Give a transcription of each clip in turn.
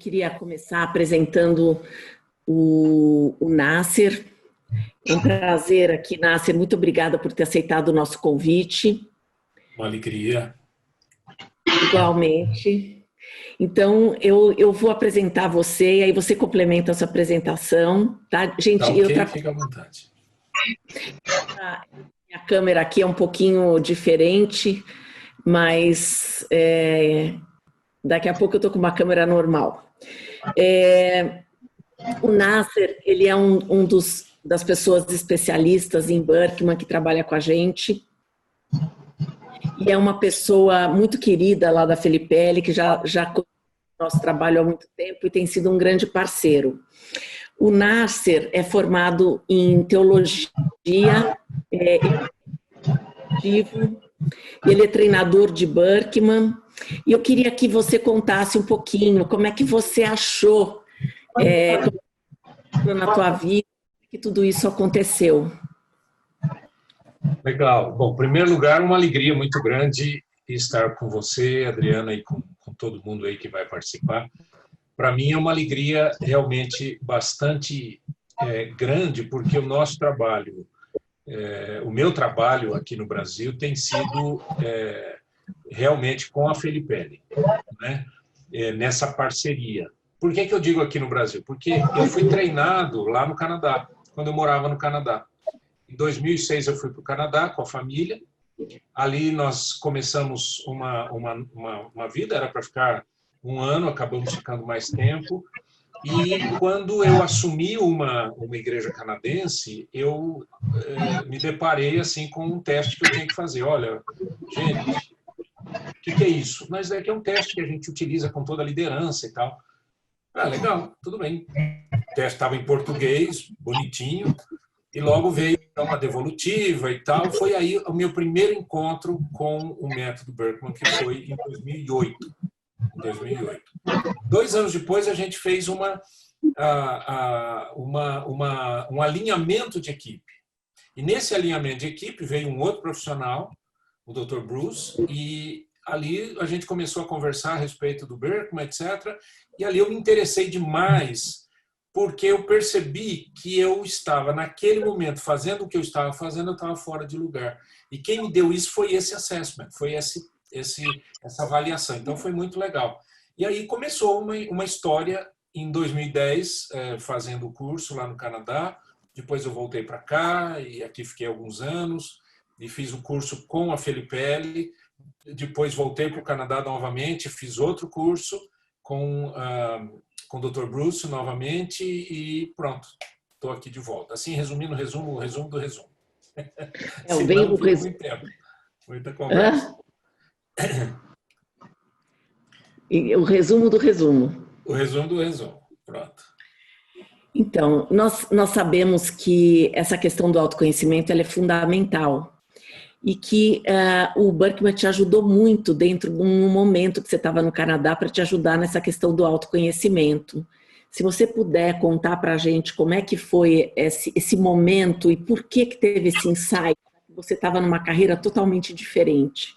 queria começar apresentando o Nasser. É um prazer aqui, Nasser. Muito obrigada por ter aceitado o nosso convite. Uma alegria. Igualmente. Então, eu vou apresentar você, e aí você complementa a sua apresentação, tá? Gente, tá, ok, fica à vontade. A câmera aqui é um pouquinho diferente, mas daqui a pouco eu estou com uma câmera normal. O Nasser, ele é das pessoas especialistas em Berkman que trabalha com a gente. E é uma pessoa muito querida lá da Felipelli, que já conhece o nosso trabalho há muito tempo e tem sido um grande parceiro. O Nasser é formado em teologia, ele é treinador de Berkman, e eu queria que você contasse um pouquinho como é que você achou na tua vida que tudo isso aconteceu. Legal. Bom, em primeiro lugar, uma alegria muito grande estar com você, Adriana, e com todo mundo aí que vai participar. Para mim é uma alegria realmente bastante grande, porque o nosso trabalho, o meu trabalho aqui no Brasil tem sido realmente com a Felipelli, né? Nessa parceria. Por que eu digo aqui no Brasil? Porque eu fui treinado lá no Canadá, quando eu morava no Canadá. Em 2006 eu fui para o Canadá com a família. Ali nós começamos uma vida, era para ficar um ano, acabamos ficando mais tempo. E quando eu assumi uma igreja canadense, eu me deparei assim com um teste que eu tinha que fazer. Olha, gente, o que é isso? Mas é que é um teste que a gente utiliza com toda a liderança e tal. Ah, legal, tudo bem. O teste estava em português, bonitinho. E logo veio uma devolutiva e tal. Foi aí o meu primeiro encontro com o método Berkman, que foi em 2008. 2 anos depois, a gente fez um alinhamento de equipe. E nesse alinhamento de equipe veio um outro profissional, o Dr. Bruce, e ali a gente começou a conversar a respeito do Berkman, etc. E ali eu me interessei demais, porque eu percebi que eu estava, naquele momento, fazendo o que eu estava fazendo, eu estava fora de lugar. E quem me deu isso foi esse assessment, foi essa avaliação. Então, foi muito legal. E aí começou uma história em 2010, fazendo o curso lá no Canadá. Depois eu voltei para cá, e aqui fiquei alguns anos, e fiz o curso com a Felipelli. Depois voltei para o Canadá novamente, fiz outro curso com o Dr. Bruce novamente e pronto, estou aqui de volta. Assim, resumindo o resumo do resumo. Senão fica muito tempo, muita conversa. O resumo do resumo. O resumo do resumo, pronto. Então, nós sabemos que essa questão do autoconhecimento ela é fundamental e que o Berkman te ajudou muito dentro de um momento que você estava no Canadá para te ajudar nessa questão do autoconhecimento. Se você puder contar para a gente como é que foi esse momento e por que teve esse insight, você estava numa carreira totalmente diferente.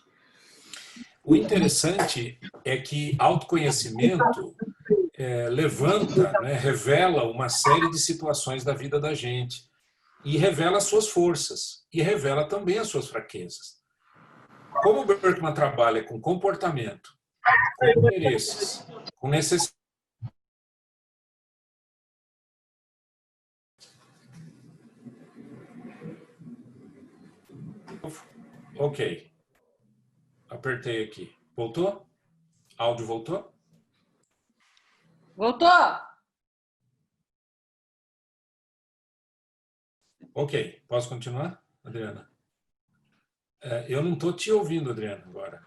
O interessante é que autoconhecimento levanta, né, revela uma série de situações da vida da gente e revela as suas forças e revela também as suas fraquezas. Como o Berkman trabalha com comportamento, com interesses, com necessidades. Ok. Apertei aqui. Voltou? Áudio voltou? Voltou! Ok. Posso continuar, Adriana? Eu não estou te ouvindo, Adriana, agora.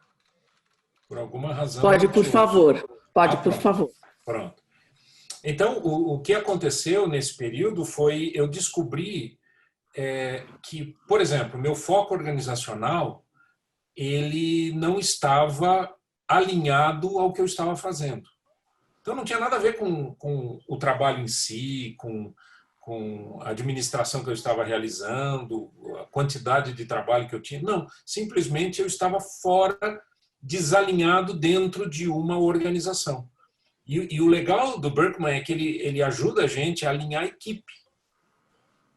Por alguma razão. Pode, por favor. Pode, por favor. Pronto. Então, o que aconteceu nesse período foi eu descobri que, por exemplo, meu foco organizacional ele não estava alinhado ao que eu estava fazendo. Então, não tinha nada a ver com o trabalho em si, com a administração que eu estava realizando, a quantidade de trabalho que eu tinha. Não, simplesmente eu estava fora, desalinhado dentro de uma organização. E o legal do Berkman é que ele ajuda a gente a alinhar a equipe.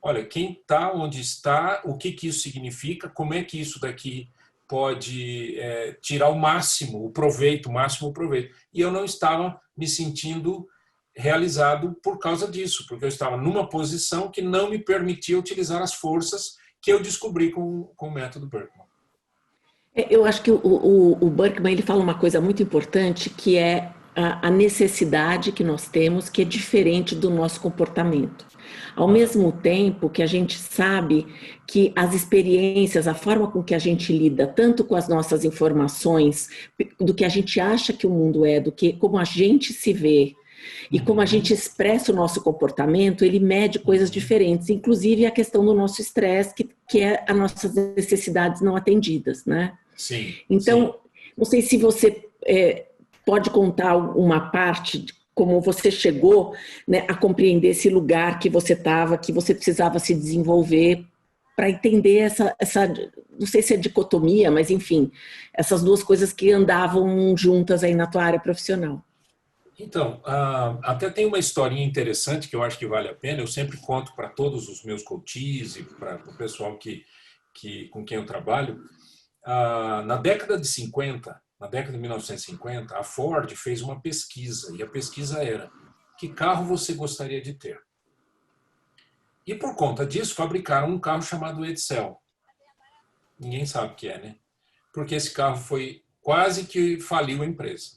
Olha, quem está onde está, o que isso significa, como é que isso daqui pode tirar o máximo, o proveito, o máximo proveito. E eu não estava me sentindo realizado por causa disso, porque eu estava numa posição que não me permitia utilizar as forças que eu descobri com o método Berkman. Eu acho que o Berkman ele fala uma coisa muito importante, que é a necessidade que nós temos, que é diferente do nosso comportamento. Ao mesmo tempo que a gente sabe que as experiências, a forma com que a gente lida, tanto com as nossas informações, do que a gente acha que o mundo é, do que como a gente se vê, e como a gente expressa o nosso comportamento, ele mede coisas diferentes, inclusive a questão do nosso estresse, que é as nossas necessidades não atendidas, né? Sim. Então, sim. Não sei se você pode contar uma parte de como você chegou, né, a compreender esse lugar que você estava, que você precisava se desenvolver para entender essa, não sei se é dicotomia, mas enfim, essas duas coisas que andavam juntas aí na tua área profissional. Então, até tem uma historinha interessante que eu acho que vale a pena. Eu sempre conto para todos os meus coaches e para o pessoal com quem eu trabalho. Na década de 50, na década de 1950, a Ford fez uma pesquisa, e a pesquisa era: que carro você gostaria de ter? E por conta disso, fabricaram um carro chamado Edsel. Ninguém sabe o que é, né? Porque esse carro foi quase que faliu a empresa.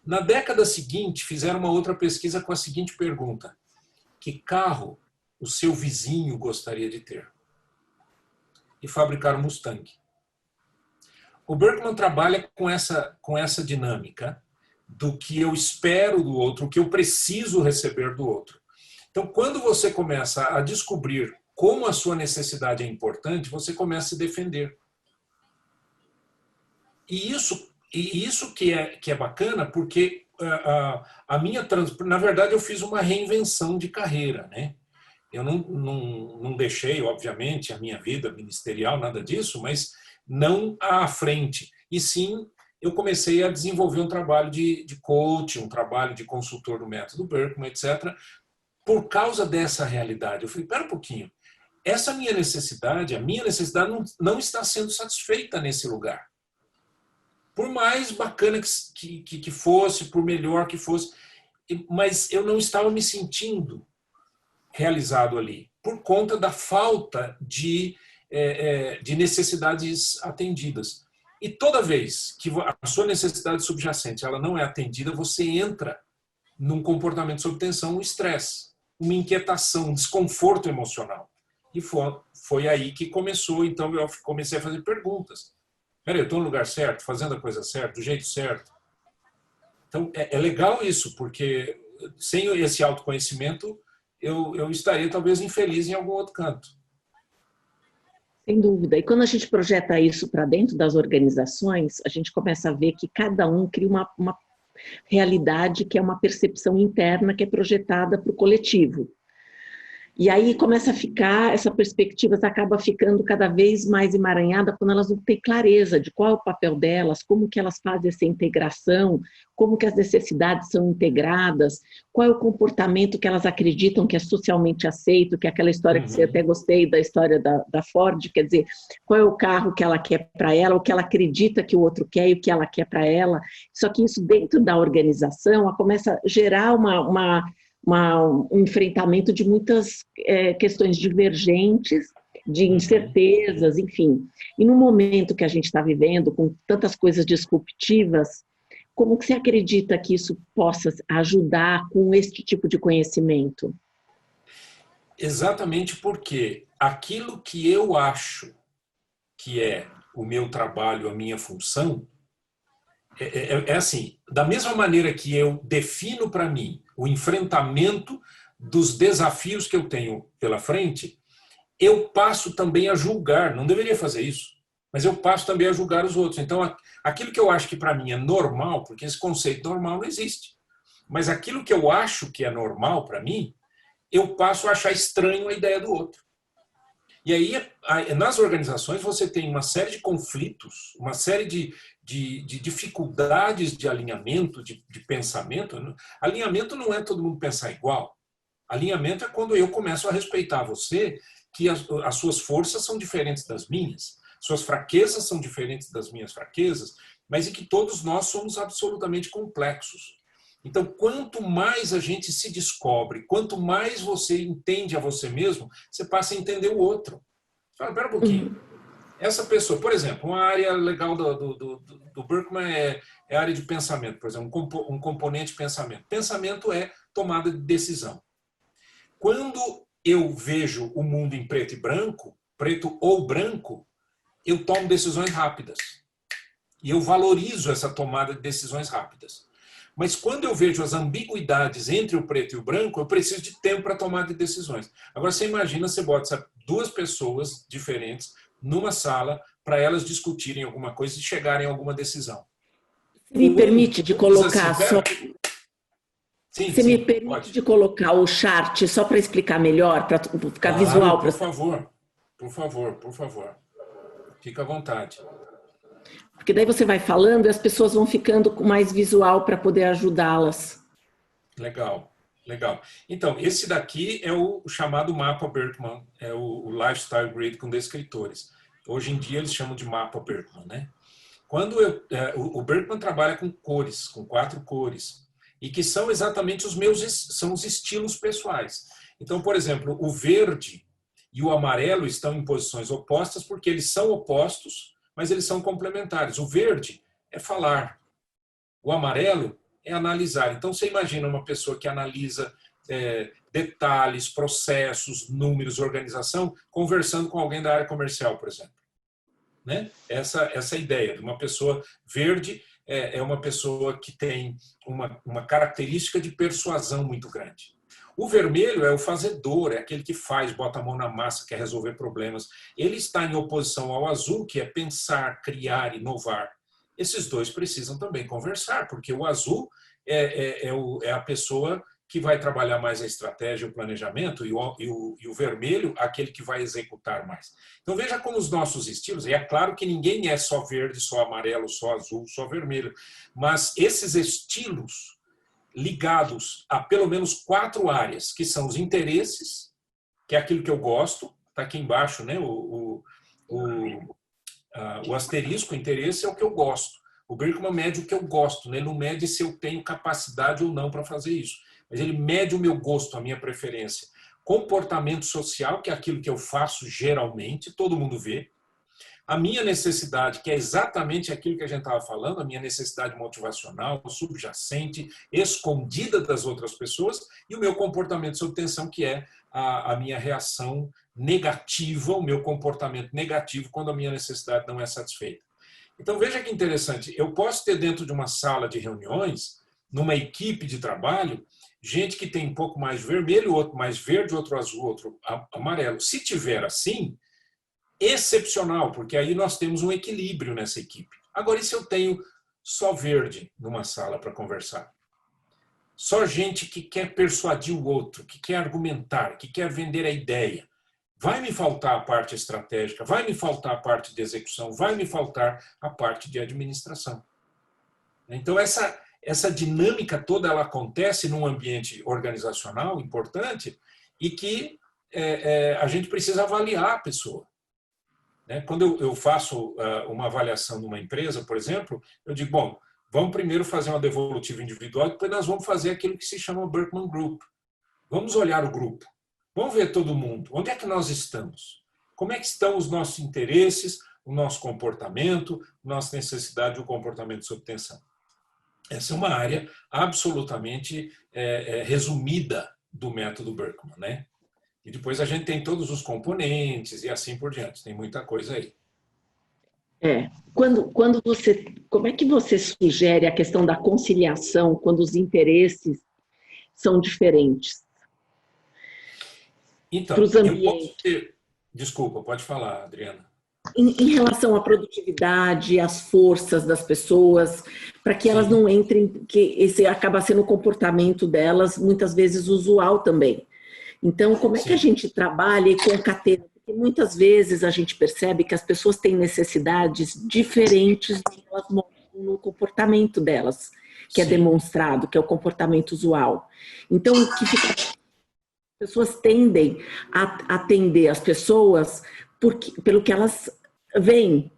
Na década seguinte, fizeram uma outra pesquisa com a seguinte pergunta: que carro o seu vizinho gostaria de ter? E fabricaram Mustang. O Berkman trabalha com essa dinâmica do que eu espero do outro, o que eu preciso receber do outro. Então, quando você começa a descobrir como a sua necessidade é importante, você começa a se defender. E isso que é bacana, porque na verdade, eu fiz uma reinvenção de carreira, né? Eu não deixei, obviamente, a minha vida ministerial, nada disso, mas não à frente. E sim, eu comecei a desenvolver um trabalho de coach, um trabalho de consultor do método Berkman, etc., por causa dessa realidade. Eu falei, espera um pouquinho, essa minha necessidade, a minha necessidade não está sendo satisfeita nesse lugar. Por mais bacana que fosse, por melhor que fosse, mas eu não estava me sentindo realizado ali, por conta da falta de necessidades atendidas. E toda vez que a sua necessidade subjacente ela não é atendida, você entra num comportamento sob tensão, um estresse, uma inquietação, um desconforto emocional. E foi aí que começou, então eu comecei a fazer perguntas. Peraí, eu estou no lugar certo, fazendo a coisa certa, do jeito certo? Então, é legal isso, porque sem esse autoconhecimento, eu estaria talvez infeliz em algum outro canto. Sem dúvida. E quando a gente projeta isso para dentro das organizações, a gente começa a ver que cada um cria uma realidade que é uma percepção interna que é projetada para o coletivo. E aí começa a ficar, essa perspectiva acaba ficando cada vez mais emaranhada quando elas não têm clareza de qual é o papel delas, como que elas fazem essa integração, como que as necessidades são integradas, qual é o comportamento que elas acreditam que é socialmente aceito, que é aquela história que você até gostei da história da Ford, quer dizer, qual é o carro que ela quer para ela, o que ela acredita que o outro quer e o que ela quer para ela. Só que isso dentro da organização ela começa a gerar um enfrentamento de muitas questões divergentes, de incertezas, enfim. E no momento que a gente está vivendo, com tantas coisas disruptivas, como que você acredita que isso possa ajudar com este tipo de conhecimento? Exatamente porque aquilo que eu acho que é o meu trabalho, a minha função, é assim, da mesma maneira que eu defino para mim o enfrentamento dos desafios que eu tenho pela frente, eu passo também a julgar, não deveria fazer isso, mas eu passo também a julgar os outros. Então, aquilo que eu acho que para mim é normal, porque esse conceito normal não existe, mas aquilo que eu acho que é normal para mim, eu passo a achar estranho a ideia do outro. E aí, nas organizações, você tem uma série de conflitos, uma série de dificuldades de alinhamento, de pensamento. Alinhamento não é todo mundo pensar igual. Alinhamento é quando eu começo a respeitar você, que as suas forças são diferentes das minhas, suas fraquezas são diferentes das minhas fraquezas, mas em que todos nós somos absolutamente complexos. Então, quanto mais a gente se descobre, quanto mais você entende a você mesmo, você passa a entender o outro. Fala, pera um pouquinho. Essa pessoa, por exemplo, uma área legal do Birkman é a área de pensamento, por exemplo, um componente de pensamento. Pensamento é tomada de decisão. Quando eu vejo o mundo em preto e branco, preto ou branco, eu tomo decisões rápidas. E eu valorizo essa tomada de decisões rápidas. Mas quando eu vejo as ambiguidades entre o preto e o branco, eu preciso de tempo para tomar de decisões. Agora, você imagina, você bota duas pessoas diferentes numa sala para elas discutirem alguma coisa e chegarem a alguma decisão. Me permite de colocar só... Você me permite de colocar o chart só para explicar melhor, para ficar visual? Por favor, por favor, por favor. Fica à vontade. Porque daí você vai falando e as pessoas vão ficando com mais visual para poder ajudá-las. Legal, legal. Então, esse daqui é o chamado mapa Birkman, é o Lifestyle Grid com descritores. Hoje em dia eles chamam de mapa Birkman, né? Quando o Birkman trabalha com cores, com 4 cores, e que são exatamente são os estilos pessoais. Então, por exemplo, o verde e o amarelo estão em posições opostas porque eles são opostos, mas eles são complementares. O verde é falar, o amarelo é analisar. Então, você imagina uma pessoa que analisa detalhes, processos, números, organização, conversando com alguém da área comercial, por exemplo. Né? Essa ideia de uma pessoa verde é uma pessoa que tem uma característica de persuasão muito grande. O vermelho é o fazedor, é aquele que faz, bota a mão na massa, quer resolver problemas. Ele está em oposição ao azul, que é pensar, criar, inovar. Esses dois precisam também conversar, porque o azul é a pessoa que vai trabalhar mais a estratégia, o planejamento, e o vermelho, aquele que vai executar mais. Então veja como os nossos estilos, e é claro que ninguém é só verde, só amarelo, só azul, só vermelho, mas esses estilos ligados a pelo menos 4 áreas, que são os interesses, que é aquilo que eu gosto, está aqui embaixo, né? O asterisco, o interesse é o que eu gosto. O Birkman mede o que eu gosto, né? Ele não mede se eu tenho capacidade ou não para fazer isso, mas ele mede o meu gosto, a minha preferência. Comportamento social, que é aquilo que eu faço geralmente, todo mundo vê. A minha necessidade, que é exatamente aquilo que a gente estava falando, a minha necessidade motivacional, subjacente, escondida das outras pessoas, e o meu comportamento sob tensão, que é a minha reação negativa, o meu comportamento negativo quando a minha necessidade não é satisfeita. Então veja que interessante, eu posso ter dentro de uma sala de reuniões, numa equipe de trabalho, gente que tem um pouco mais vermelho, outro mais verde, outro azul, outro amarelo. Se tiver assim, excepcional, porque aí nós temos um equilíbrio nessa equipe. Agora, e se eu tenho só verde numa sala para conversar? Só gente que quer persuadir o outro, que quer argumentar, que quer vender a ideia. Vai me faltar a parte estratégica, vai me faltar a parte de execução, vai me faltar a parte de administração. Então, essa dinâmica toda ela acontece num ambiente organizacional importante e que a gente precisa avaliar a pessoa. Quando eu faço uma avaliação de uma empresa, por exemplo, eu digo, bom, vamos primeiro fazer uma devolutiva individual, depois nós vamos fazer aquilo que se chama Birkman Group. Vamos olhar o grupo, vamos ver todo mundo, onde é que nós estamos? Como é que estão os nossos interesses, o nosso comportamento, nossa necessidade e o comportamento sob tensão? Essa é uma área absolutamente resumida do método Birkman, né? E depois a gente tem todos os componentes e assim por diante. Tem muita coisa aí. Como é que você sugere a questão da conciliação quando os interesses são diferentes? Então, eu posso ter... Desculpa, pode falar, Adriana. Em relação à produtividade, às forças das pessoas, para que elas não entrem, que esse acaba sendo o comportamento delas, muitas vezes usual também. Então, como é que a gente trabalha e concatena? E muitas vezes a gente percebe que as pessoas têm necessidades diferentes do que elas mostram no comportamento delas, que é Sim. demonstrado, que é o comportamento usual. Então, o que fica, as pessoas tendem a atender as pessoas pelo que elas veem,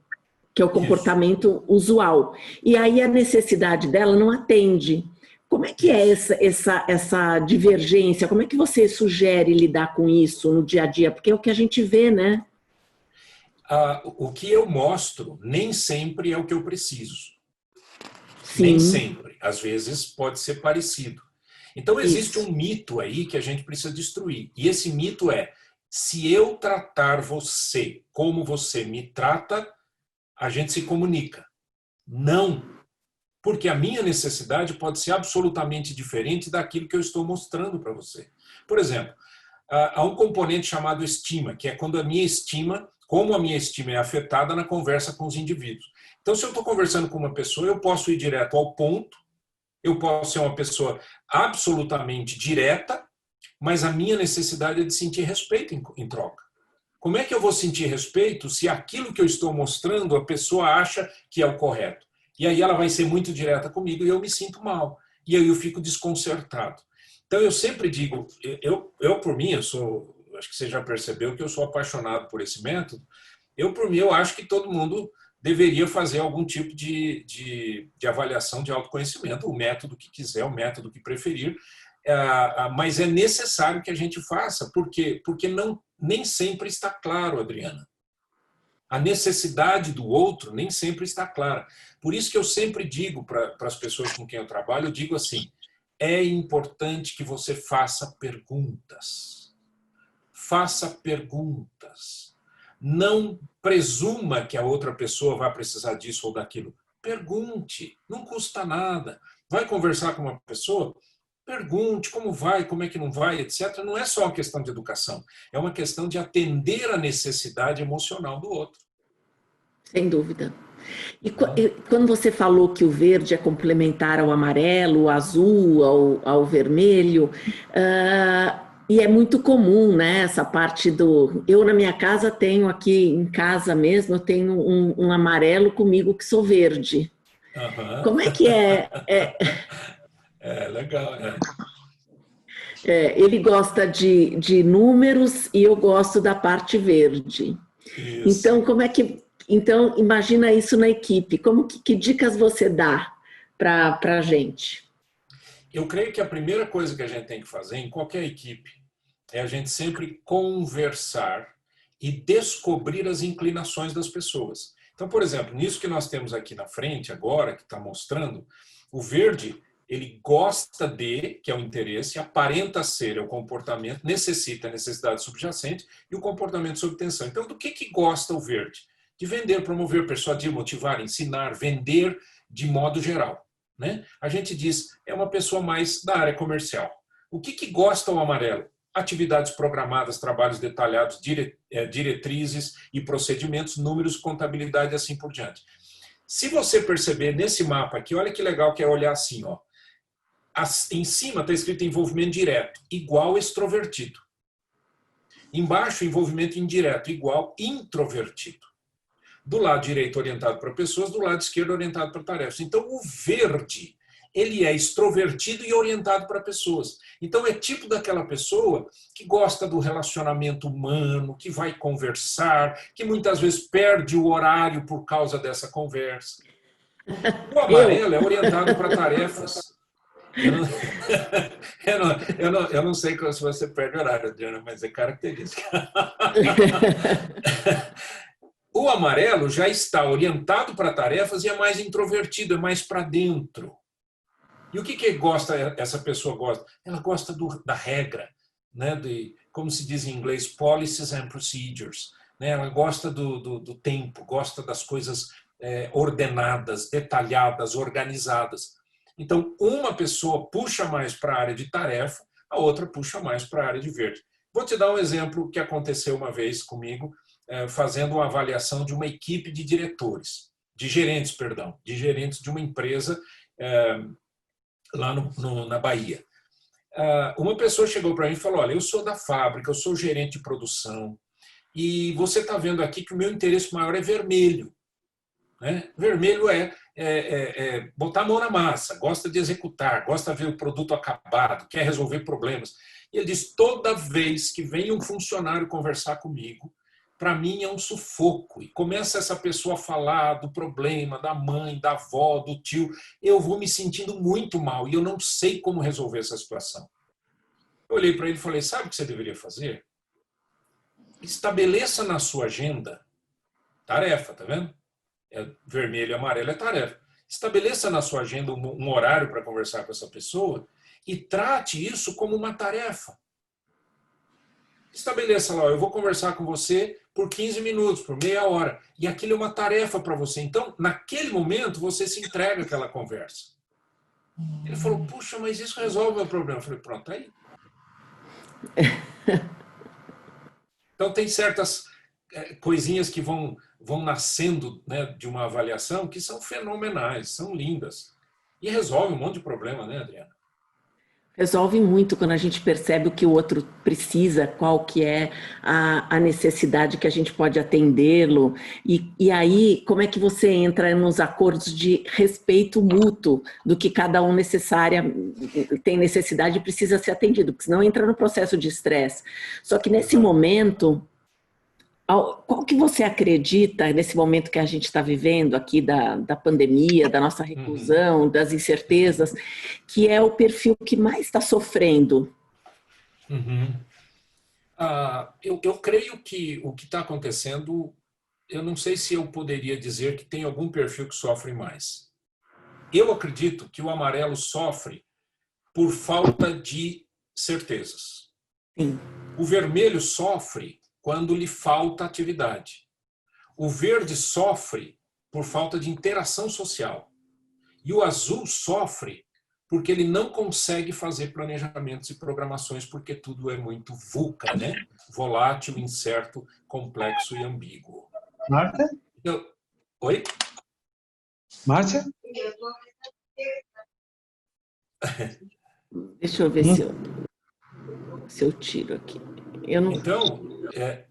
que é o comportamento usual. E aí a necessidade dela não atende. Como é que é essa divergência? Como é que você sugere lidar com isso no dia a dia? Porque é o que a gente vê, né? O que eu mostro nem sempre é o que eu preciso. Nem Sim, sempre. Às vezes pode ser parecido. Então existe isso. um mito aí que a gente precisa destruir. E esse mito é: se eu tratar você como você me trata, a gente se comunica. Não. Porque a minha necessidade pode ser absolutamente diferente daquilo que eu estou mostrando para você. Por exemplo, há um componente chamado estima, que é quando a minha estima, como a minha estima é afetada na conversa com os indivíduos. Então, se eu estou conversando com uma pessoa, eu posso ir direto ao ponto, eu posso ser uma pessoa absolutamente direta, mas a minha necessidade é de sentir respeito em troca. Como é que eu vou sentir respeito se aquilo que eu estou mostrando a pessoa acha que é o correto? E aí ela vai ser muito direta comigo e eu me sinto mal. E aí eu fico desconcertado. Então eu sempre digo, eu por mim, acho que você já percebeu que eu sou apaixonado por esse método. Eu por mim, eu acho que todo mundo deveria fazer algum tipo de avaliação de autoconhecimento, o método que quiser, o método que preferir, mas é necessário que a gente faça, porque nem sempre está claro, Adriana. A necessidade do outro nem sempre está clara. Por isso que eu sempre digo para as pessoas com quem eu trabalho, eu digo assim, é importante que você faça perguntas. Faça perguntas. Não presuma que a outra pessoa vai precisar disso ou daquilo. Pergunte, não custa nada. Vai conversar com uma pessoa? Pergunte como vai, como é que não vai, etc. Não é só uma questão de educação, é uma questão de atender a necessidade emocional do outro. Sem dúvida. E quando você falou que o verde é complementar ao amarelo, o azul, ao vermelho, e é muito comum, né, essa parte do... Eu, na minha casa, tenho aqui, em casa mesmo, eu tenho um amarelo comigo que sou verde. Uhum. Como é que é? É legal, Ele gosta de números e eu gosto da parte verde. Então, Isso. como é que... Então, imagina isso na equipe. Que dicas você dá para a gente? Eu creio que a primeira coisa que a gente tem que fazer em qualquer equipe é a gente sempre conversar e descobrir as inclinações das pessoas. Então, por exemplo, nisso que nós temos aqui na frente agora, que está mostrando, o verde, ele gosta de, que é o interesse, aparenta ser, é o comportamento, necessita, a necessidade subjacente, e o comportamento sob tensão. Então, do que gosta o verde? De vender, promover, persuadir, motivar, ensinar, vender de modo geral. Né? A gente diz, é uma pessoa mais da área comercial. O que gosta o amarelo? Atividades programadas, trabalhos detalhados, diretrizes e procedimentos, números, contabilidade e assim por diante. Se você perceber nesse mapa aqui, olha que legal que é olhar assim, ó. Em cima está escrito envolvimento direto, igual extrovertido. Embaixo, envolvimento indireto, igual introvertido. Do lado direito orientado para pessoas, do lado esquerdo orientado para tarefas. Então, o verde, ele é extrovertido e orientado para pessoas. Então, é tipo daquela pessoa que gosta do relacionamento humano, que vai conversar, que muitas vezes perde o horário por causa dessa conversa. O Eu? amarelo é orientado para tarefas. Eu não sei se você perde horário, Adriana, mas é característica. O amarelo já está orientado para tarefas e é mais introvertido, é mais para dentro. E o que gosta, essa pessoa gosta? Ela gosta da regra, né? Como se diz em inglês, policies and procedures. Né? Ela gosta do tempo, gosta das coisas ordenadas, detalhadas, organizadas. Então, uma pessoa puxa mais para a área de tarefa, a outra puxa mais para a área de verde. Vou te dar um exemplo que aconteceu uma vez comigo, fazendo uma avaliação de uma equipe de diretores, de gerentes de uma empresa lá na Bahia. Uma pessoa chegou para mim e falou, olha, eu sou da fábrica, eu sou gerente de produção, E você está vendo aqui que o meu interesse maior é vermelho. Né? Vermelho é botar a mão na massa, gosta de executar, gosta de ver o produto acabado, quer resolver problemas. E ele diz, toda vez que vem um funcionário conversar comigo, para mim é um sufoco. E começa essa pessoa a falar do problema, da mãe, da avó, do tio, eu vou me sentindo muito mal e eu não sei como resolver essa situação. Eu olhei para ele e falei, sabe o que você deveria fazer? Estabeleça na sua agenda tarefa, tá vendo? Vermelho e amarelo é tarefa. Estabeleça na sua agenda um horário para conversar com essa pessoa e trate isso como uma tarefa. Estabeleça lá, eu vou conversar com você por 15 minutos, por meia hora. E aquilo é uma tarefa para você. Então, naquele momento, você se entrega àquela conversa. Ele falou, puxa, mas isso resolve o meu problema. Eu falei, pronto, tá aí. Então, tem certas coisinhas que vão nascendo, né, de uma avaliação que são fenomenais, são lindas. E resolve um monte de problema, né, Adriana? Resolve muito quando a gente percebe o que o outro precisa, qual que é a necessidade que a gente pode atendê-lo. E aí, como é que você entra nos acordos de respeito mútuo do que cada um tem necessidade e precisa ser atendido, porque senão entra no processo de estresse. Só que nesse momento, qual que você acredita, nesse momento que a gente está vivendo aqui da pandemia, da nossa reclusão, das incertezas, que é o perfil que mais está sofrendo? Eu creio que o que está acontecendo, eu não sei se eu poderia dizer que tem algum perfil que sofre mais. Eu acredito que o amarelo sofre por falta de certezas. Sim. O vermelho sofre quando lhe falta atividade. O verde sofre por falta de interação social. E o azul sofre porque ele não consegue fazer planejamentos e programações, porque tudo é muito VUCA, né? Volátil, incerto, complexo e ambíguo. Márcia? Oi? Márcia? Deixa eu ver se eu tiro aqui. Então,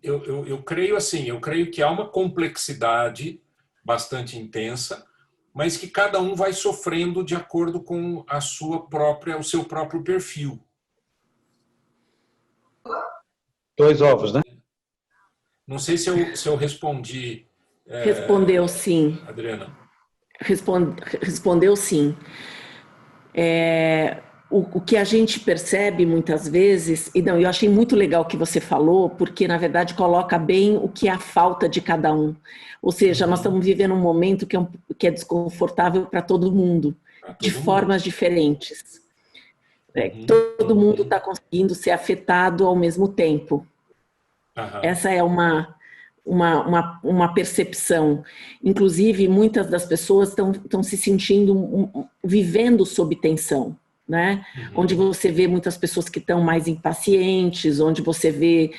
eu creio assim, eu creio que há uma complexidade bastante intensa, mas que cada um vai sofrendo de acordo com o seu próprio perfil. 2 ovos, né? Não sei se eu respondi. Respondeu sim. Adriana. Respondeu sim. O que a gente percebe muitas vezes, e não, eu achei muito legal o que você falou, porque na verdade coloca bem o que é a falta de cada um. Ou seja, nós estamos vivendo um momento que é desconfortável para todo mundo, de formas diferentes. Todo mundo está conseguindo ser afetado ao mesmo tempo. Essa é uma percepção. Inclusive, muitas das pessoas estão se sentindo, vivendo sob tensão. Né? Onde você vê muitas pessoas que estão mais impacientes, onde você vê,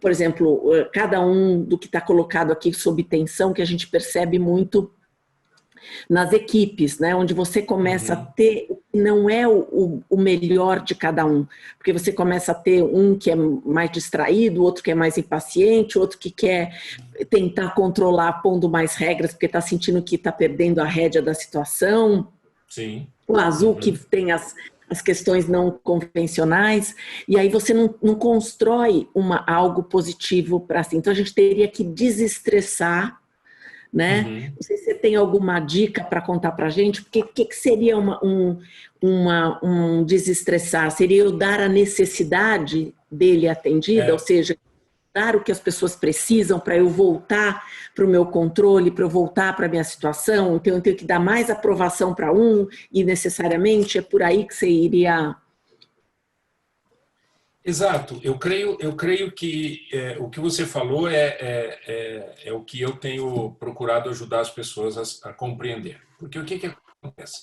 por exemplo, cada um do que está colocado aqui sob tensão, que a gente percebe muito nas equipes, né? Onde você começa a ter o que não é o melhor de cada um, porque você começa a ter um que é mais distraído, outro que é mais impaciente, outro que quer tentar controlar pondo mais regras porque está sentindo que está perdendo a rédea da situação. Sim. O azul que tem as questões não convencionais, e aí você não constrói algo positivo para si. Então a gente teria que desestressar, né? Não sei se você tem alguma dica para contar para a gente, porque o que seria um desestressar? Seria eu dar a necessidade dele atendida, ou seja, dar o que as pessoas precisam para eu voltar para o meu controle, para eu voltar para a minha situação, então eu tenho que dar mais aprovação para e necessariamente é por aí que você iria... Exato, eu creio que o que você falou é o que eu tenho procurado ajudar as pessoas a compreender. Porque o que acontece?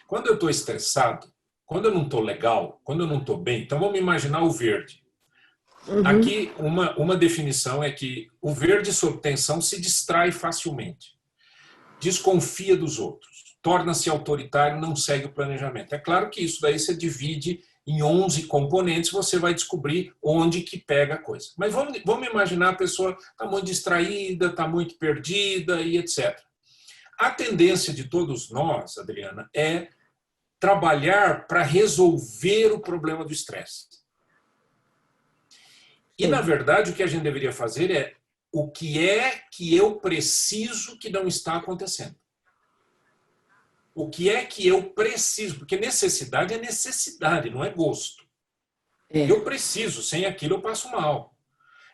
Quando eu estou estressado, quando eu não estou legal, quando eu não estou bem, então vamos imaginar o verde. Aqui, uma definição é que o verde sob tensão se distrai facilmente, desconfia dos outros, torna-se autoritário, não segue o planejamento. É claro que isso daí você divide em 11 componentes, você vai descobrir onde que pega a coisa. Mas vamos imaginar a pessoa está muito distraída, está muito perdida e etc. A tendência de todos nós, Adriana, é trabalhar para resolver o problema do estresse. E, na verdade, o que a gente deveria fazer é o que é que eu preciso que não está acontecendo. O que é que eu preciso? Porque necessidade é necessidade, não é gosto. Eu preciso, sem aquilo eu passo mal.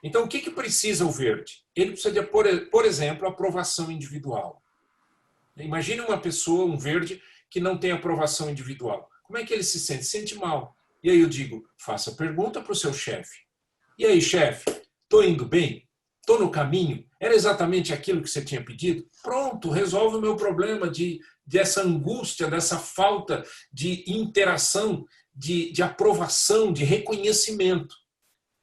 Então, o que precisa o verde? Ele precisa de, por exemplo, aprovação individual. Imagine uma pessoa, um verde, que não tem aprovação individual. Como é que ele se sente? Se sente mal. E aí eu digo, faça pergunta para o seu chefe. E aí, chefe, estou indo bem? Estou no caminho? Era exatamente aquilo que você tinha pedido? Pronto, resolve o meu problema dessa angústia, dessa falta de interação, de aprovação, de reconhecimento.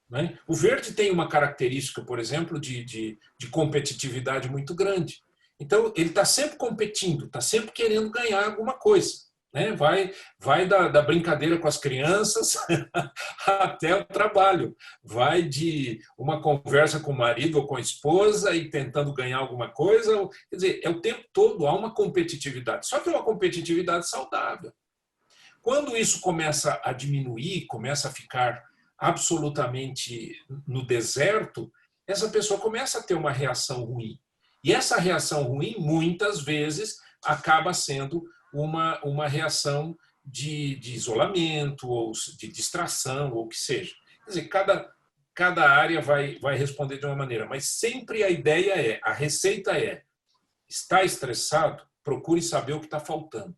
Né? O verde tem uma característica, por exemplo, de competitividade muito grande. Então, ele está sempre competindo, está sempre querendo ganhar alguma coisa. Né? Vai da brincadeira com as crianças até o trabalho. Vai de uma conversa com o marido ou com a esposa e tentando ganhar alguma coisa. Quer dizer, é o tempo todo, há uma competitividade. Só que é uma competitividade saudável. Quando isso começa a diminuir, começa a ficar absolutamente no deserto, essa pessoa começa a ter uma reação ruim. E essa reação ruim, muitas vezes, acaba sendo uma reação de isolamento, ou de distração, ou o que seja. Quer dizer, cada área vai responder de uma maneira, mas sempre a ideia a receita está estressado, procure saber o que está faltando.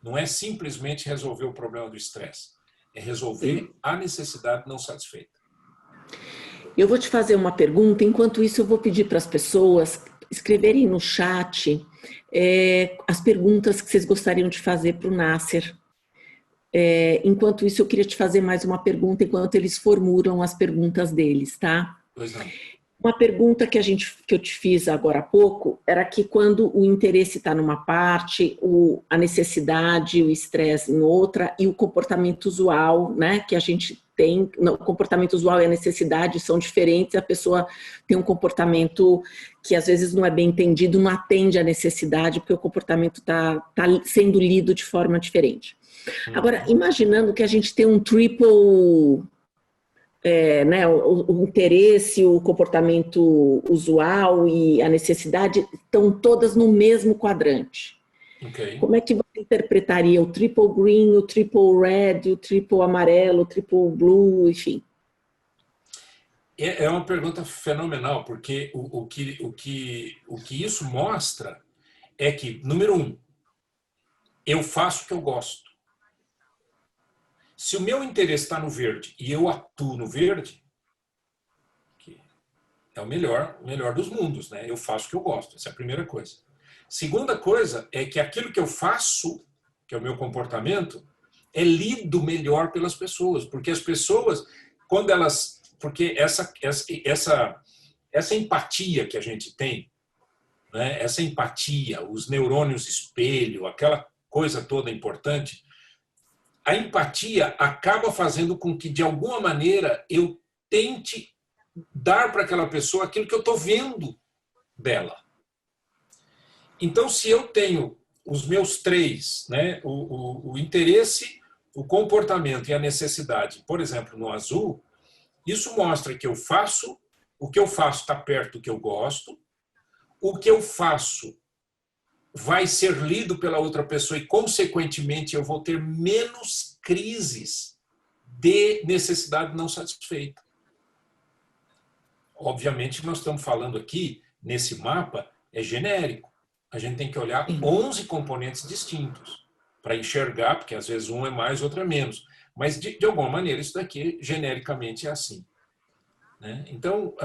Não é simplesmente resolver o problema do estresse, é resolver a necessidade não satisfeita. Eu vou te fazer uma pergunta, enquanto isso eu vou pedir para as pessoas escreverem no chat as perguntas que vocês gostariam de fazer para o Nasser. Enquanto isso, eu queria te fazer mais uma pergunta, enquanto eles formulam as perguntas deles, tá? Pois não. Uma pergunta que eu te fiz agora há pouco era que quando o interesse está numa parte, a necessidade, o estresse em outra, e o comportamento usual, né, que a gente tem, o comportamento usual e a necessidade são diferentes, a pessoa tem um comportamento que às vezes não é bem entendido, não atende à necessidade, porque o comportamento está sendo lido de forma diferente. Agora, imaginando que a gente tem um triple... né, o interesse, o comportamento usual e a necessidade estão todas no mesmo quadrante. Okay. Como é que você interpretaria o triple green, o triple red, o triple amarelo, o triple blue, enfim? É uma pergunta fenomenal, porque o que isso mostra é que, número 1, eu faço o que eu gosto. Se o meu interesse está no verde e eu atuo no verde, que é o melhor dos mundos, né? Eu faço o que eu gosto, essa é a primeira coisa. Segunda coisa é que aquilo que eu faço, que é o meu comportamento, é lido melhor pelas pessoas, porque as pessoas, quando elas... Porque essa empatia que a gente tem, né? Essa empatia, os neurônios espelho, aquela coisa toda importante, a empatia acaba fazendo com que, de alguma maneira, eu tente dar para aquela pessoa aquilo que eu estou vendo dela. Então, se eu tenho os meus 3, né, o interesse, o comportamento e a necessidade, por exemplo, no azul, isso mostra que o que eu faço está perto do que eu gosto, o que eu faço vai ser lido pela outra pessoa e, consequentemente, eu vou ter menos crises de necessidade não satisfeita. Obviamente, nós estamos falando aqui, nesse mapa, é genérico. A gente tem que olhar 11 componentes distintos para enxergar, porque às vezes um é mais, outro é menos. Mas, de alguma maneira, isso daqui, genericamente, é assim. Né? Então,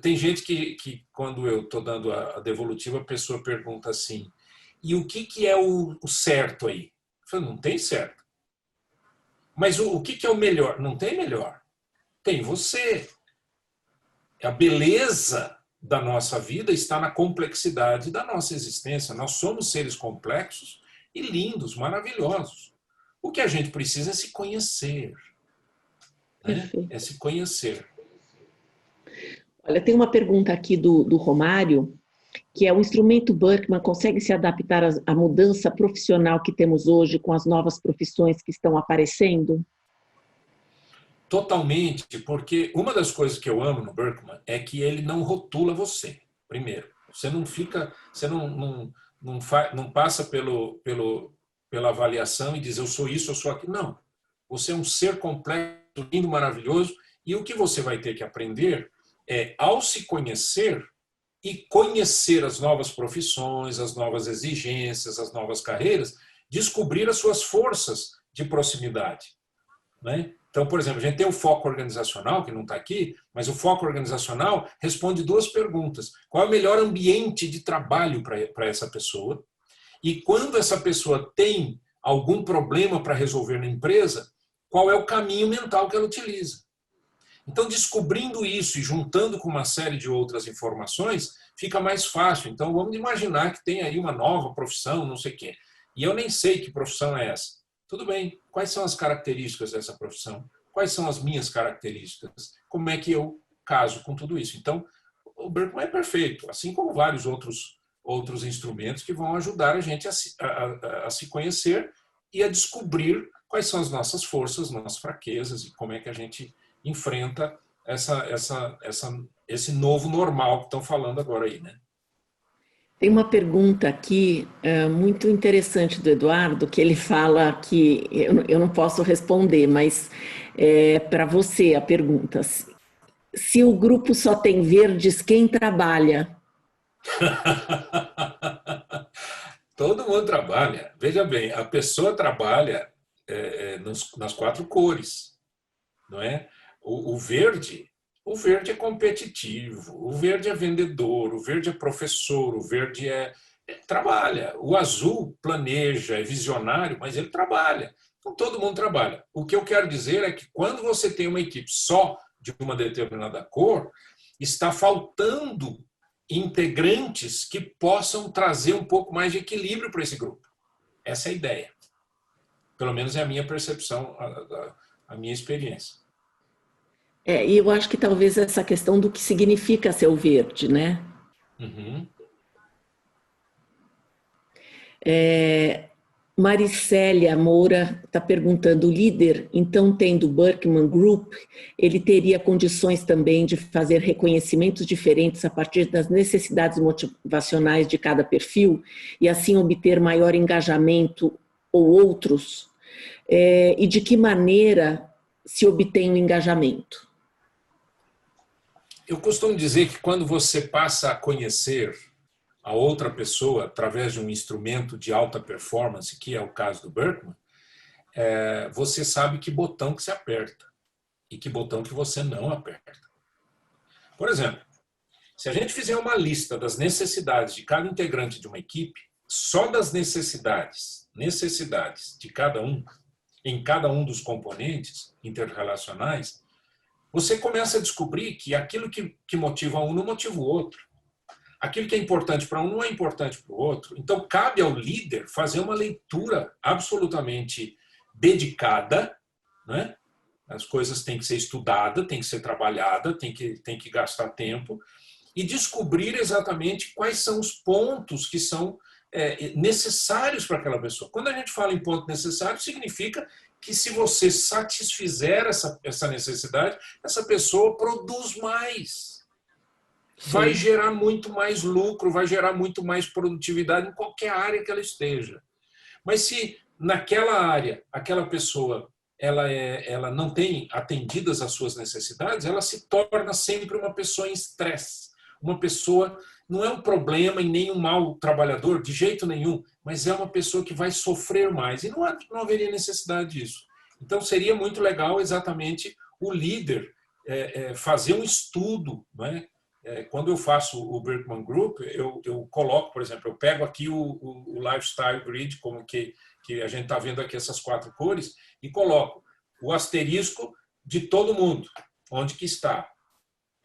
tem gente que quando eu estou dando a devolutiva, a pessoa pergunta assim, e o que é o certo aí? Eu falo, não tem certo. Mas o que é o melhor? Não tem melhor. Tem você. A beleza da nossa vida está na complexidade da nossa existência. Nós somos seres complexos e lindos, maravilhosos. O que a gente precisa é se conhecer. Né? É se conhecer. Olha, tem uma pergunta aqui do Romário, que é: o instrumento Birkman consegue se adaptar à mudança profissional que temos hoje com as novas profissões que estão aparecendo? Totalmente, porque uma das coisas que eu amo no Birkman é que ele não rotula você, primeiro. Você não fica, você não passa pela avaliação e diz eu sou isso, eu sou aquilo. Não. Você é um ser completo, lindo, maravilhoso, e o que você vai ter que aprender é, ao se conhecer e conhecer as novas profissões, as novas exigências, as novas carreiras, descobrir as suas forças de proximidade. Né? Então, por exemplo, a gente tem o foco organizacional, que não está aqui, mas o foco organizacional responde duas perguntas. Qual é o melhor ambiente de trabalho para essa pessoa? E quando essa pessoa tem algum problema para resolver na empresa, qual é o caminho mental que ela utiliza? Então, descobrindo isso e juntando com uma série de outras informações, fica mais fácil. Então, vamos imaginar que tem aí uma nova profissão, não sei o quê. E eu nem sei que profissão é essa. Tudo bem, quais são as características dessa profissão? Quais são as minhas características? Como é que eu caso com tudo isso? Então, o Birkman é perfeito, assim como vários outros instrumentos que vão ajudar a gente a se conhecer e a descobrir quais são as nossas forças, nossas fraquezas e como é que a gente enfrenta esse novo normal que estão falando agora aí, né? Tem uma pergunta aqui muito interessante do Eduardo, que ele fala que eu não posso responder, mas para você a pergunta: se o grupo só tem verdes, quem trabalha? Todo mundo trabalha. Veja bem, a pessoa trabalha nas quatro cores, não é? O verde é competitivo, o verde é vendedor, o verde é professor, o verde trabalha. O azul planeja, é visionário, mas ele trabalha. Então todo mundo trabalha. O que eu quero dizer é que quando você tem uma equipe só de uma determinada cor, está faltando integrantes que possam trazer um pouco mais de equilíbrio para esse grupo. Essa é a ideia. Pelo menos é a minha percepção, a minha experiência. E eu acho que talvez essa questão do que significa ser o verde, né? Uhum. Maricélia Moura está perguntando: o líder, então, tendo o Birkman Group, ele teria condições também de fazer reconhecimentos diferentes a partir das necessidades motivacionais de cada perfil e assim obter maior engajamento ou outros? E de que maneira se obtém o engajamento? Eu costumo dizer que quando você passa a conhecer a outra pessoa através de um instrumento de alta performance, que é o caso do Birkman, você sabe que botão que se aperta e que botão que você não aperta. Por exemplo, se a gente fizer uma lista das necessidades de cada integrante de uma equipe, só das necessidades de cada um, em cada um dos componentes interrelacionais, você começa a descobrir que aquilo que motiva um não motiva o outro. Aquilo que é importante para um não é importante para o outro. Então, cabe ao líder fazer uma leitura absolutamente dedicada, né? As coisas têm que ser estudadas, têm que ser trabalhadas, tem que gastar tempo, e descobrir exatamente quais são os pontos que são necessários para aquela pessoa. Quando a gente fala em ponto necessário, significa que se você satisfizer essa necessidade, essa pessoa produz mais. Sim. Vai gerar muito mais lucro, vai gerar muito mais produtividade em qualquer área que ela esteja. Mas se naquela área, aquela pessoa ela não tem atendidas as suas necessidades, ela se torna sempre uma pessoa em estresse. Uma pessoa, não é um problema e nem um mau trabalhador, de jeito nenhum, mas é uma pessoa que vai sofrer mais. E não haveria necessidade disso. Então, seria muito legal exatamente o líder fazer um estudo, não é? Quando eu faço o Birkman Group, eu coloco, por exemplo, eu pego aqui o Lifestyle Grid, como que a gente está vendo aqui essas quatro cores, e coloco o asterisco de todo mundo, onde que está.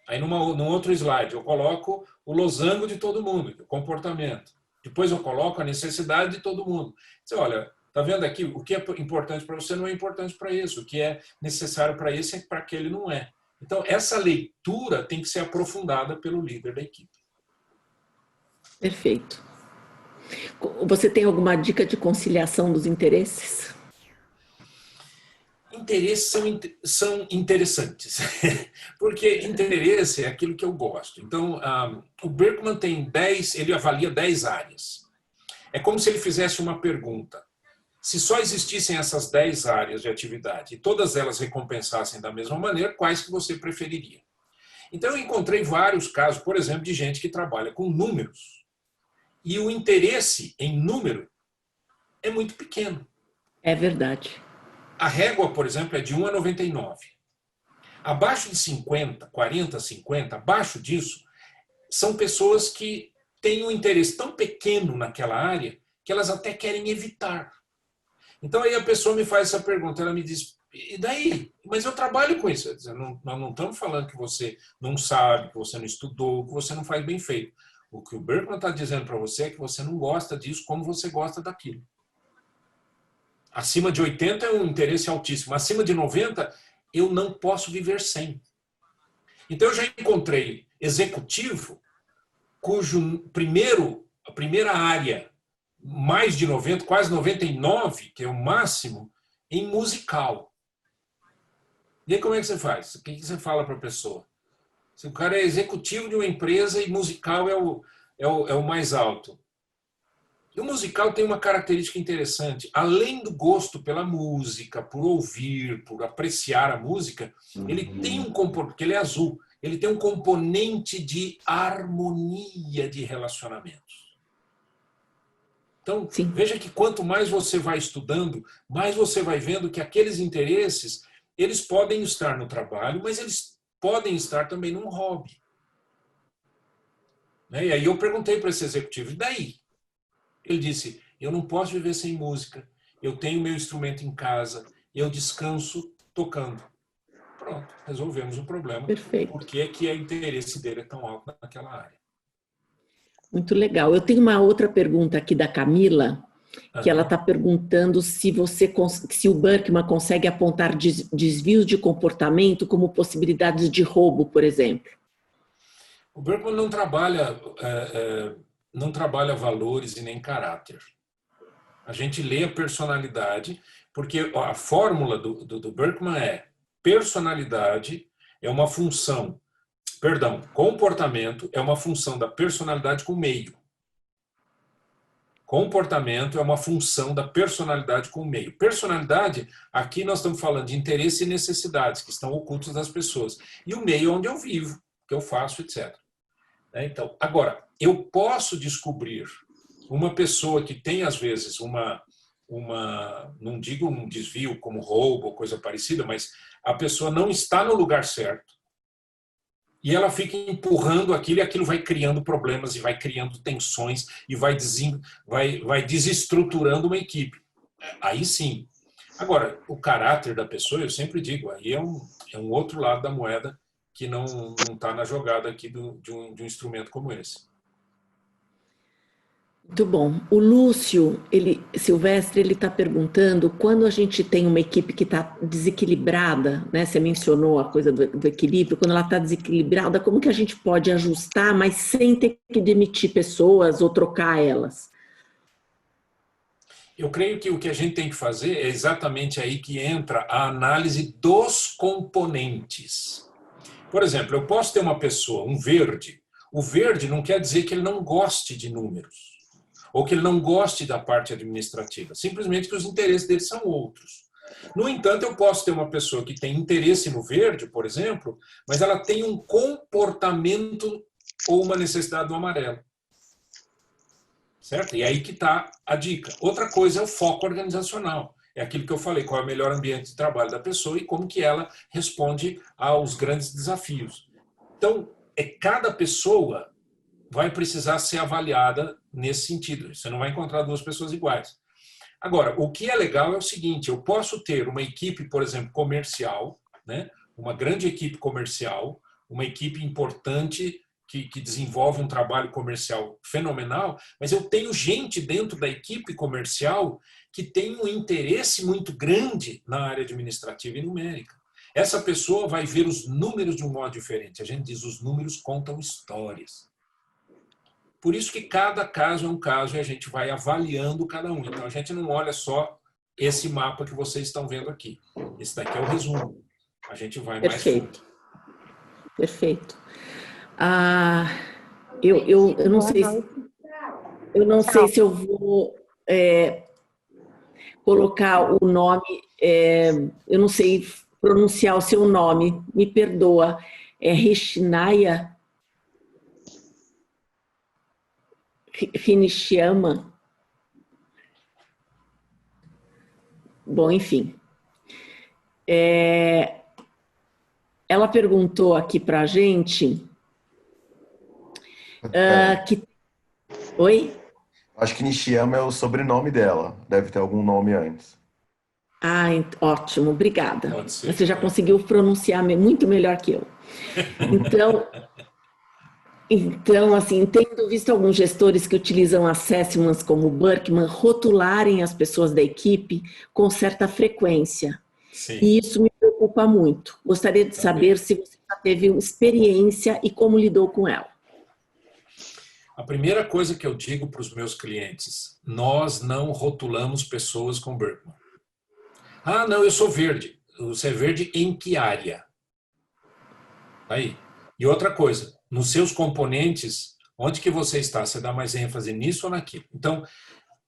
Aí, num outro slide, eu coloco o losango de todo mundo, o comportamento. Depois eu coloco a necessidade de todo mundo. Você olha, Tá vendo aqui? O que é importante para você não é importante para esse. O que é necessário para esse é para aquele não é. Então, essa leitura tem que ser aprofundada pelo líder da equipe. Perfeito. Você tem alguma dica de conciliação dos interesses? Interesses são interessantes, porque interesse é aquilo que eu gosto. Então, o Birkman tem 10, ele avalia 10 áreas. É como se ele fizesse uma pergunta. Se só existissem essas 10 áreas de atividade e todas elas recompensassem da mesma maneira, quais que você preferiria? Então, eu encontrei vários casos, por exemplo, de gente que trabalha com números e o interesse em número é muito pequeno. É verdade. A régua, por exemplo, é de 1 a 99. Abaixo de 50, 40, 50, abaixo disso, são pessoas que têm um interesse tão pequeno naquela área que elas até querem evitar. Então aí a pessoa me faz essa pergunta, ela me diz, e daí? Mas eu trabalho com isso. Nós não estamos falando que você não sabe, que você não estudou, que você não faz bem feito. O que o Birkman está dizendo para você é que você não gosta disso como você gosta daquilo. Acima de 80 é um interesse altíssimo. Acima de 90, eu não posso viver sem. Então eu já encontrei executivo cujo a primeira área, mais de 90, quase 99, que é o máximo, em musical. E aí como é que você faz? O que você fala para a pessoa? Se o cara é executivo de uma empresa e musical é o mais alto. E o musical tem uma característica interessante. Além do gosto pela música, por ouvir, por apreciar a música, ele tem um componente, porque ele é azul, ele tem um componente de harmonia de relacionamentos. Então, sim, veja que quanto mais você vai estudando, mais você vai vendo que aqueles interesses, eles podem estar no trabalho, mas eles podem estar também num hobby. E aí eu perguntei para esse executivo, e daí? Ele disse, eu não posso viver sem música, eu tenho meu instrumento em casa, eu descanso tocando. Pronto, resolvemos o problema. Perfeito. Por que é que o interesse dele é tão alto naquela área? Muito legal. Eu tenho uma outra pergunta aqui da Camila, que ela está perguntando se o Birkman consegue apontar desvios de comportamento como possibilidades de roubo, por exemplo. O Birkman não trabalha valores e nem caráter. A gente lê a personalidade, porque a fórmula do Birkman é personalidade é uma função, comportamento é uma função da personalidade com o meio. Comportamento é uma função da personalidade com o meio. Personalidade, aqui nós estamos falando de interesse e necessidades que estão ocultos das pessoas. E o meio onde eu vivo, que eu faço, etc. Então, agora, eu posso descobrir uma pessoa que tem, às vezes, não digo um desvio como roubo ou coisa parecida, mas a pessoa não está no lugar certo e ela fica empurrando aquilo e aquilo vai criando problemas e vai criando tensões e vai desestruturando uma equipe. Aí sim. Agora, o caráter da pessoa, eu sempre digo, aí é um outro lado da moeda que não está na jogada aqui de um instrumento como esse. Muito bom. O Lúcio Silvestre, ele está perguntando, quando a gente tem uma equipe que está desequilibrada, né? Você mencionou a coisa do equilíbrio, quando ela está desequilibrada, como que a gente pode ajustar, mas sem ter que demitir pessoas ou trocar elas? Eu creio que o que a gente tem que fazer é exatamente aí que entra a análise dos componentes. Por exemplo, eu posso ter uma pessoa, um verde. O verde não quer dizer que ele não goste de números ou que ele não goste da parte administrativa, simplesmente que os interesses dele são outros. No entanto, eu posso ter uma pessoa que tem interesse no verde, por exemplo, mas ela tem um comportamento ou uma necessidade do amarelo. Certo? E aí que está a dica. Outra coisa é o foco organizacional. É aquilo que eu falei, qual é o melhor ambiente de trabalho da pessoa e como que ela responde aos grandes desafios. Então, cada pessoa vai precisar ser avaliada nesse sentido. Você não vai encontrar duas pessoas iguais. Agora, o que é legal é o seguinte, eu posso ter uma equipe, por exemplo, comercial, né? Uma grande equipe comercial, uma equipe importante que desenvolve um trabalho comercial fenomenal, mas eu tenho gente dentro da equipe comercial que tem um interesse muito grande na área administrativa e numérica. Essa pessoa vai ver os números de um modo diferente. A gente diz, os números contam histórias. Por isso que cada caso é um caso e a gente vai avaliando cada um. Então, a gente não olha só esse mapa que vocês estão vendo aqui. Esse daqui é o resumo. A gente vai mais fundo. Perfeito. Eu não sei se eu vou colocar o nome, eu não sei pronunciar o seu nome, me perdoa, é Rishnaya Rinishyama. Bom, enfim. Ela perguntou aqui para a gente que... Oi? Acho que Nishiyama é o sobrenome dela. Deve ter algum nome antes. Ótimo, obrigada. Você já conseguiu pronunciar muito melhor que eu. Então, assim, tendo visto alguns gestores que utilizam assessments como o Birkman rotularem as pessoas da equipe com certa frequência. Sim. E isso me preocupa muito. Gostaria de saber se você já teve experiência e como lidou com ela. A primeira coisa que eu digo para os meus clientes, nós não rotulamos pessoas com Birkman. Não, eu sou verde. Você é verde em que área? Aí. E outra coisa, nos seus componentes, onde que você está? Você dá mais ênfase nisso ou naquilo? Então,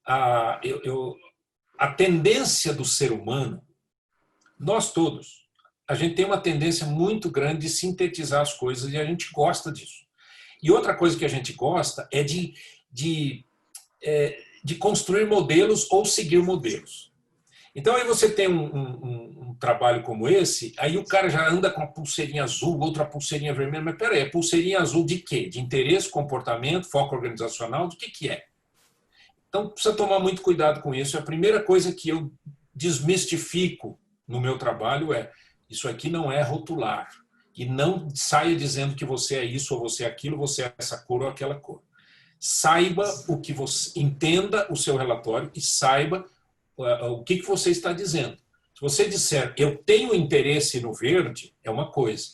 a tendência do ser humano, nós todos, a gente tem uma tendência muito grande de sintetizar as coisas e a gente gosta disso. E outra coisa que a gente gosta é de construir modelos ou seguir modelos. Então, aí você tem um trabalho como esse, aí o cara já anda com a pulseirinha azul, outra pulseirinha vermelha, mas peraí, a pulseirinha azul de quê? De interesse, comportamento, foco organizacional, do que é? Então, precisa tomar muito cuidado com isso. A primeira coisa que eu desmistifico no meu trabalho é, isso aqui não é rotular. E não saia dizendo que você é isso ou você é aquilo, você é essa cor ou aquela cor. Saiba o que você... Entenda o seu relatório e saiba o que você está dizendo. Se você disser, eu tenho interesse no verde, é uma coisa.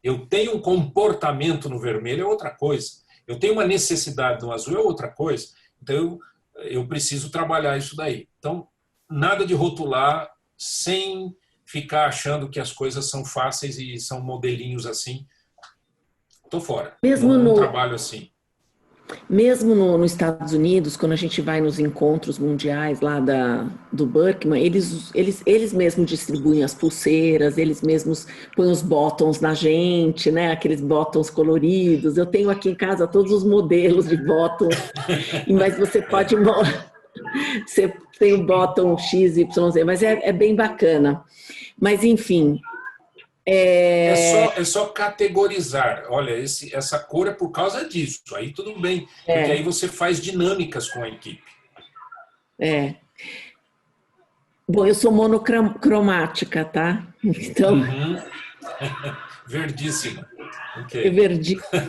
Eu tenho um comportamento no vermelho, é outra coisa. Eu tenho uma necessidade no azul, é outra coisa. Então, eu preciso trabalhar isso daí. Então, nada de rotular sem ficar achando que as coisas são fáceis e são modelinhos assim. Estou fora. Não trabalho assim. Mesmo nos Estados Unidos, quando a gente vai nos encontros mundiais lá do Birkman, eles mesmos distribuem as pulseiras, eles mesmos põem os bottoms na gente, né? Aqueles bottoms coloridos. Eu tenho aqui em casa todos os modelos de bottoms, mas você pode... Você tem o bottom X, Y, Z, mas é bem bacana. Mas, enfim... É só categorizar. Olha, essa cor é por causa disso. Aí tudo bem. Porque aí você faz dinâmicas com a equipe. Bom, eu sou monocromática, tá? Então... Verdíssima. Okay. É verdíssima,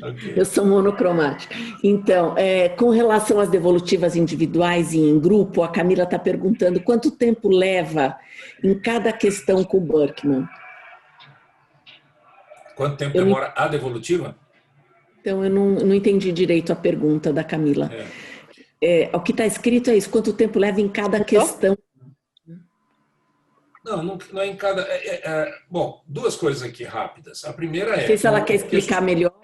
Okay. Eu sou monocromática. Então, com relação às devolutivas individuais e em grupo, a Camila está perguntando quanto tempo leva em cada questão com o Birkman. Quanto tempo demora a devolutiva? Então, eu não entendi direito a pergunta da Camila. O que está escrito é isso, quanto tempo leva em cada questão. Não é em cada... Bom, duas coisas aqui rápidas. A primeira Não sei se ela quer explicar melhor.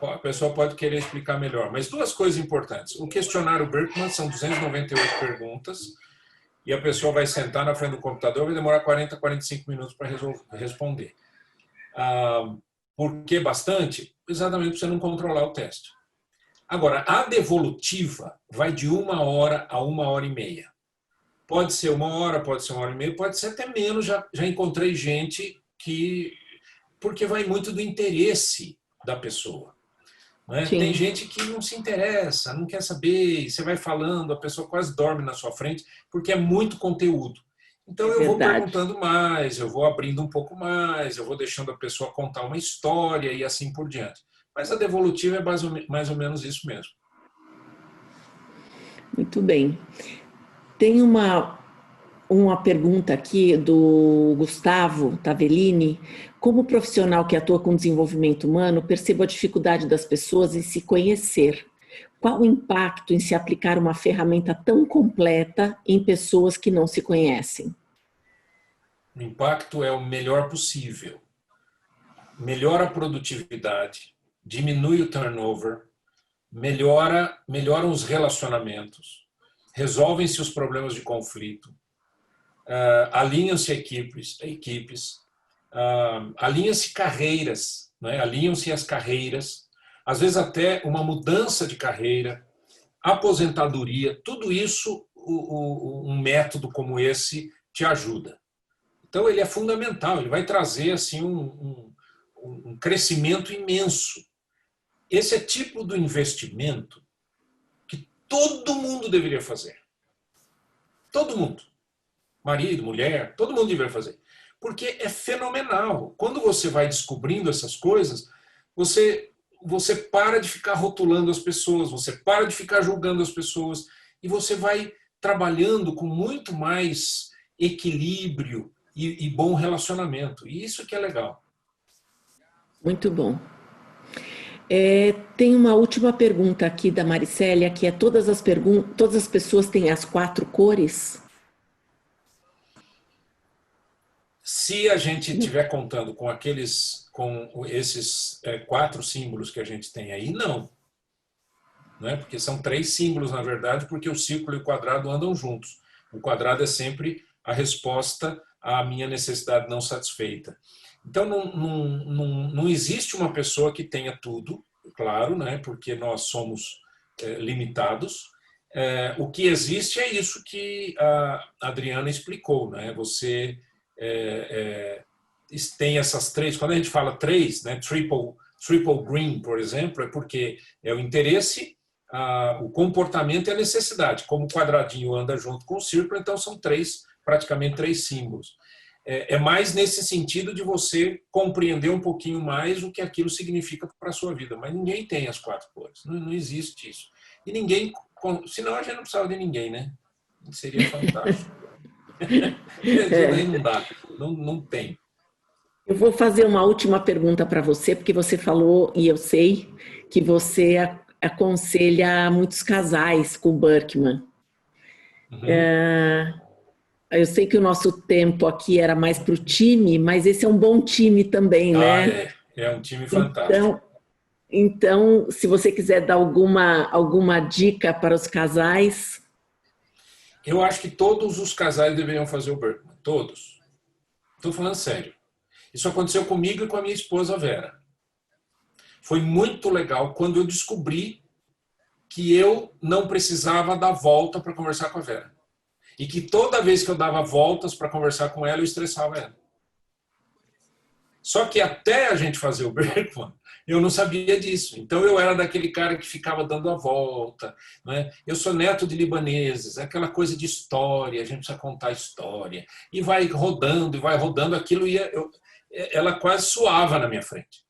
A pessoa pode querer explicar melhor. Mas duas coisas importantes. O questionário Birkman são 298 perguntas e a pessoa vai sentar na frente do computador e vai demorar 40, 45 minutos para responder. Por que bastante? Exatamente para você não controlar o teste. Agora, a devolutiva vai de 1 hora a 1h30. Pode ser 1 hora, pode ser 1h30, pode ser até menos. Já encontrei gente que... Porque vai muito do interesse da pessoa. Né? Tem gente que não se interessa, não quer saber, você vai falando, a pessoa quase dorme na sua frente, porque é muito conteúdo. Então É eu vou verdade. perguntando mais, eu vou abrindo um pouco mais, eu vou deixando a pessoa contar uma história e assim por diante. Mas a devolutiva é mais ou menos isso mesmo. Muito bem. Tem uma pergunta aqui do Gustavo Tavellini. Como profissional que atua com desenvolvimento humano, percebo a dificuldade das pessoas em se conhecer. Qual o impacto em se aplicar uma ferramenta tão completa em pessoas que não se conhecem? O impacto é o melhor possível. Melhora a produtividade, diminui o turnover, melhoram os relacionamentos, resolvem-se os problemas de conflito, alinham-se equipes, alinham-se carreiras, né? Alinham-se as carreiras, às vezes até uma mudança de carreira, aposentadoria, tudo isso um método como esse te ajuda. Então ele é fundamental, ele vai trazer assim um crescimento imenso. Esse é tipo do investimento que todo mundo deveria fazer. Todo mundo. Marido, mulher, todo mundo deveria fazer. Porque é fenomenal. Quando você vai descobrindo essas coisas, você para de ficar rotulando as pessoas, você para de ficar julgando as pessoas e você vai trabalhando com muito mais equilíbrio e bom relacionamento. E isso que é legal. Muito bom. Tem uma última pergunta aqui da Maricélia, que é todas as pessoas têm as 4 cores? Se a gente estiver contando com esses 4 símbolos que a gente tem aí, não. Não é? Porque são 3 símbolos, na verdade, porque o círculo e o quadrado andam juntos. O quadrado é sempre a resposta à minha necessidade não satisfeita. Então, não existe uma pessoa que tenha tudo, claro, né? Porque nós somos limitados. O que existe é isso que a Adriana explicou, né? Você tem essas 3, quando a gente fala 3, né? Triple green, por exemplo, é porque é o interesse, o comportamento e a necessidade. Como o quadradinho anda junto com o círculo, então são praticamente 3 símbolos. É mais nesse sentido de você compreender um pouquinho mais o que aquilo significa para a sua vida. Mas ninguém tem as 4 cores. Não existe isso. E ninguém, senão a gente não precisava de ninguém, né? Seria fantástico. Isso daí não dá. Não tem. Eu vou fazer uma última pergunta para você, porque você falou, e eu sei, que você aconselha muitos casais com o Birkman. Uhum. Eu sei que o nosso tempo aqui era mais para o time, mas esse é um bom time também, né? É um time fantástico. Então, se você quiser dar alguma dica para os casais. Eu acho que todos os casais deveriam fazer o Birkman. Todos. Estou falando sério. Isso aconteceu comigo e com a minha esposa Vera. Foi muito legal quando eu descobri que eu não precisava dar volta para conversar com a Vera. E que toda vez que eu dava voltas para conversar com ela, eu estressava ela. Só que até a gente fazer o Birkman, eu não sabia disso. Então eu era daquele cara que ficava dando a volta. Né? Eu sou neto de libaneses, aquela coisa de história, a gente precisa contar história. E vai rodando, aquilo ela quase suava na minha frente.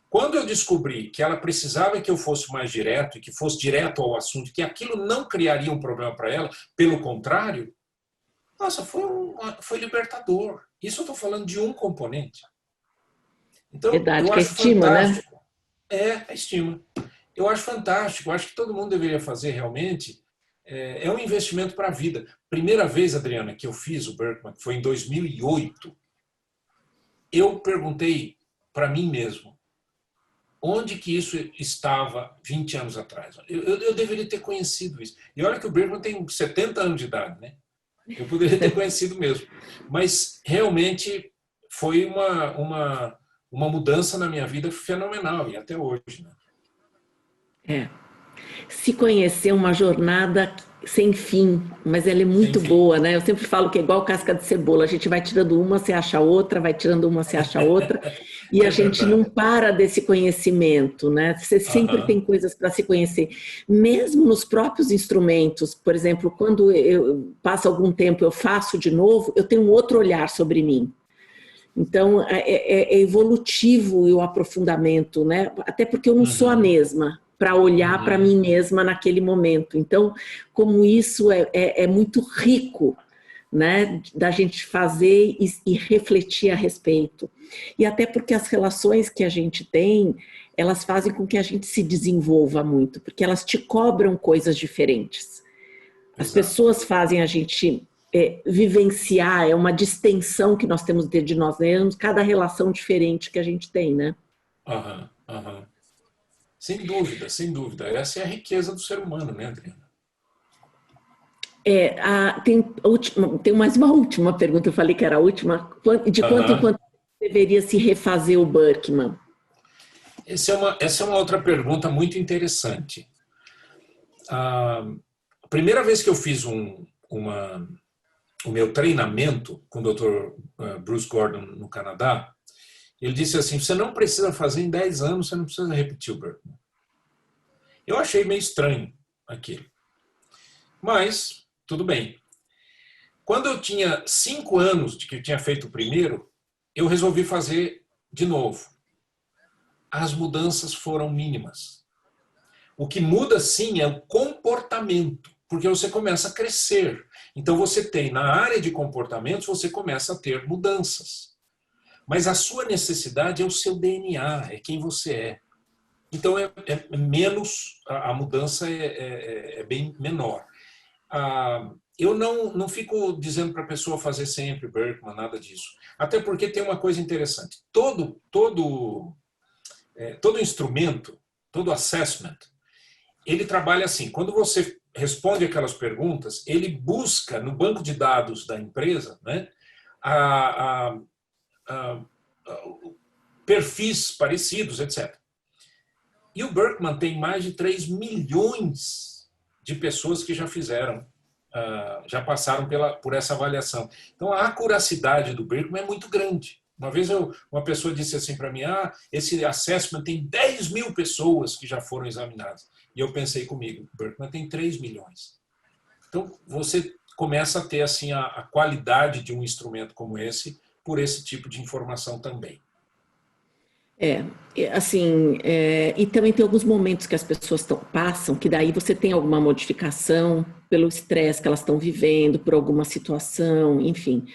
Quando eu descobri que ela precisava que eu fosse mais direto, e que fosse direto ao assunto, que aquilo não criaria um problema para ela, pelo contrário, nossa, foi libertador. Isso eu estou falando de um componente. Então, Verdade, eu que é acho estima, fantástico. né? A estima. Eu acho fantástico, eu acho que todo mundo deveria fazer realmente. É um investimento para a vida. Primeira vez, Adriana, que eu fiz o Birkman, que foi em 2008, eu perguntei para mim mesmo, onde que isso estava 20 anos atrás? Eu deveria ter conhecido isso. E olha que o Birkman tem 70 anos de idade, né? Eu poderia ter conhecido mesmo. Mas realmente foi uma mudança na minha vida fenomenal, e até hoje. Né? Se conhecer uma jornada sem fim, mas ela é muito boa, né? Eu sempre falo que é igual casca de cebola, a gente vai tirando uma, você acha outra, vai tirando uma, você acha outra, e a gente não para desse conhecimento, né? Você sempre tem coisas para se conhecer, mesmo nos próprios instrumentos. Por exemplo, quando eu passo algum tempo, eu faço de novo, eu tenho um outro olhar sobre mim. Então, é evolutivo o aprofundamento, né? Até porque eu não sou a mesma para olhar para mim mesma naquele momento. Então, como isso é muito rico, né? Da gente fazer e refletir a respeito. E até porque as relações que a gente tem, elas fazem com que a gente se desenvolva muito, porque elas te cobram coisas diferentes. As pessoas fazem a gente vivenciar, é uma distensão que nós temos de nós mesmos, cada relação diferente que a gente tem, né? Sem dúvida, sem dúvida. Essa é a riqueza do ser humano, né, Adriana? Tem mais uma última pergunta, eu falei que era a última. De quanto em quanto deveria se refazer o Birkman? Essa é uma outra pergunta muito interessante. A primeira vez que eu fiz o meu treinamento com o Dr. Bruce Gordon no Canadá, ele disse assim, você não precisa fazer em 10 anos, você não precisa repetir o Birkman. Eu achei meio estranho aquilo. Mas, tudo bem. Quando eu tinha 5 anos de que eu tinha feito o primeiro, eu resolvi fazer de novo. As mudanças foram mínimas. O que muda, sim, é o comportamento, porque você começa a crescer. Então, você tem, na área de comportamentos, você começa a ter mudanças. Mas a sua necessidade é o seu DNA, é quem você é. Então, menos, a mudança é bem menor. Eu não fico dizendo para a pessoa fazer sempre Birkman, nada disso. Até porque tem uma coisa interessante. Todo instrumento, todo assessment, ele trabalha assim. Quando você responde aquelas perguntas, ele busca no banco de dados da empresa, né, perfis parecidos, etc. E o Birkman tem mais de 3 milhões de pessoas que já fizeram, já passaram por essa avaliação. Então, a acuracidade do Birkman é muito grande. Uma vez uma pessoa disse assim para mim, esse assessment tem 10 mil pessoas que já foram examinadas. E eu pensei comigo, Birkman tem 3 milhões. Então, você começa a ter assim, a qualidade de um instrumento como esse, por esse tipo de informação também. E também tem alguns momentos que as pessoas passam, que daí você tem alguma modificação pelo estresse que elas estão vivendo, por alguma situação, enfim.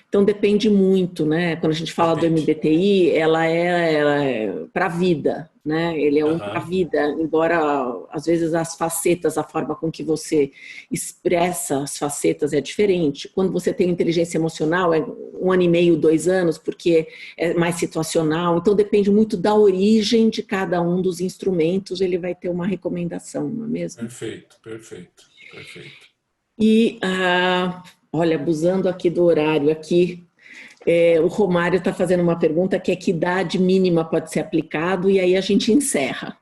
Então depende muito, né? Quando a gente fala do MBTI, ela é para a vida, né? Ele é para a vida, embora às vezes as facetas, a forma com que você expressa as facetas é diferente. Quando você tem inteligência emocional, é 1 ano e meio, 2 anos, porque é mais situacional. Então depende muito da origem de cada um dos instrumentos, ele vai ter uma recomendação, não é mesmo? Perfeito. E olha, abusando aqui do horário, o Romário está fazendo uma pergunta que é que idade mínima pode ser aplicado, e aí a gente encerra.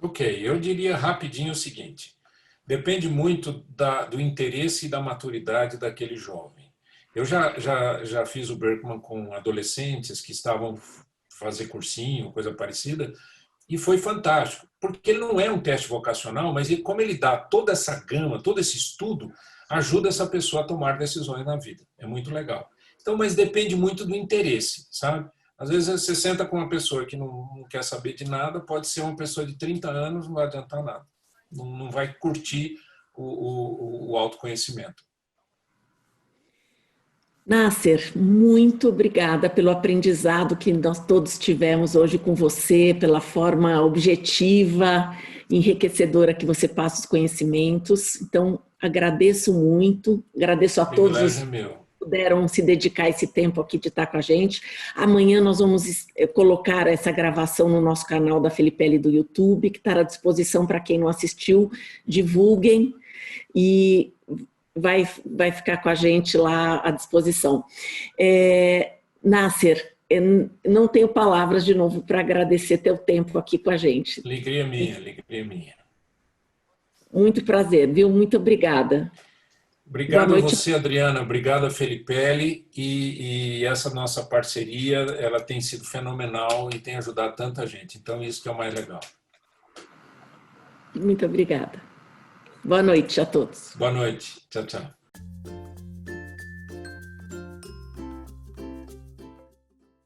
Ok, eu diria rapidinho o seguinte, depende muito do interesse e da maturidade daquele jovem. Eu já fiz o Birkman com adolescentes que estavam fazer cursinho, coisa parecida, e foi fantástico, porque ele não é um teste vocacional, mas como ele dá toda essa gama, todo esse estudo, ajuda essa pessoa a tomar decisões na vida. É muito legal. Então, mas depende muito do interesse, sabe? Às vezes você senta com uma pessoa que não quer saber de nada, pode ser uma pessoa de 30 anos, não vai adiantar nada. Não vai curtir o autoconhecimento. Nasser, muito obrigada pelo aprendizado que nós todos tivemos hoje com você, pela forma objetiva, enriquecedora que você passa os conhecimentos. Então, agradeço muito, agradeço a todos os que puderam se dedicar a esse tempo aqui de estar com a gente. Amanhã nós vamos colocar essa gravação no nosso canal da Felipelli do YouTube, que está à disposição para quem não assistiu, divulguem e vai ficar com a gente lá à disposição. Nasser, não tenho palavras de novo para agradecer teu tempo aqui com a gente. Alegria minha. Muito prazer, viu? Muito obrigada. Obrigado a você, Adriana. Obrigado a Felipelli. E essa nossa parceria, ela tem sido fenomenal e tem ajudado tanta gente. Então, isso que é o mais legal. Muito obrigada. Boa noite a todos. Boa noite. Tchau, tchau.